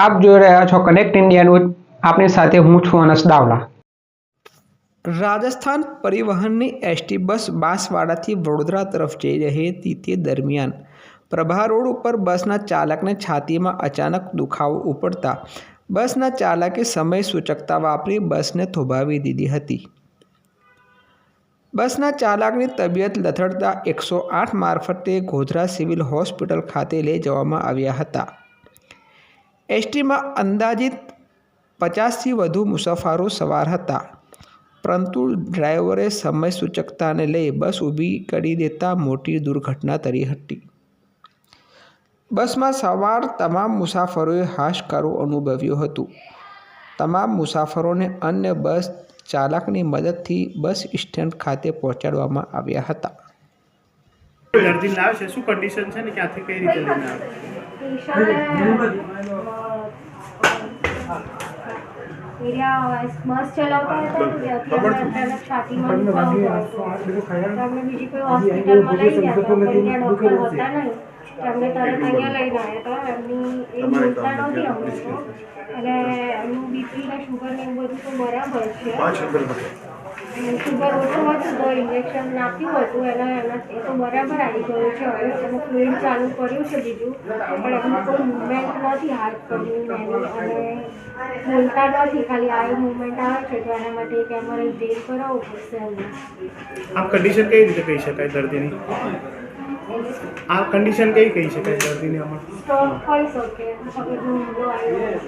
આપ જોઈ રહ્યા છો કનેક્ટ ઇન્ડિયા ન્યૂઝ। આપની સાથે હું છું અનસ દાવલા। રાજસ્થાન પરિવહનની એસટી બસ બાંસવાડાથી વડોદરા તરફ જઈ રહી હતી તે દરમિયાન પ્રભા રોડ ઉપર બસના ચાલકને છાતીમાં અચાનક દુખાવો ઉપડતા બસના ચાલકે સમય સૂચકતા વાપરી બસને થોભાવી દીધી હતી। બસના ચાલકની તબિયત લથડતા 108 મારફતે ગોધરા સિવિલ હોસ્પિટલ ખાતે લઈ જવામાં આવ્યા હતા। એસટીમાં અંદાજિત 50થી વધુ મુસાફરો સવાર હતા, પરંતુ ડ્રાઈવરે સમય સૂચકતાને લઈ બસ ઊભી કરી દેતા મોટી દુર્ઘટના ટળી હતી। બસમાં સવાર તમામ મુસાફરોએ હાશકારો અનુભવ્યું હતું। તમામ મુસાફરોને અન્ય બસ ચાલકની મદદથી બસ સ્ટેન્ડ ખાતે પહોંચાડવામાં આવ્યા હતા। દર્દી લાવ છે શું કન્ડિશન છે ને ક્યાંથી કઈ રીતે લઈને આવે? બસ ચલાવતા હતા અચાનક છાતીમાં દુખાવો હતો। અમને બીજી કોઈ હોસ્પિટલમાં લઈ ગયા હતા, પણ ત્યાં ડૉક્ટર હતા નહીં, અમને તરત અહીંયા લઈને આવ્યા હતા। એમની એ બોલતા નહોતી અમને તો, અને એમનું બીપી ને શુગર ને એવું બધું તો બરાબર છે। શુગર ઓછું હતું તો ઇન્જેક્શન નાખ્યું હતું એના એ તો બરાબર આવી ગયું છે। હવે એનું ફ્લુઇડ ચાલુ કર્યું છે બીજું, પણ એમનું કોઈ મુવમેન્ટ નથી હાથ પગનું અને બોલતા નથી, ખાલી આઈ મુવમેન્ટ આવે છે, તો એના માટે એક અમારે ડેલ કરાવવું પડશે એમને। આ કન્ડિશન કઈ રીતે કહી શકાય દર્દીની? આ કન્ડિશન કઈ કહી શકાય દર્દીની? આમાં સ્ટ્રોક હોઈ શકે, પગનો ઊંધો આવ્યો।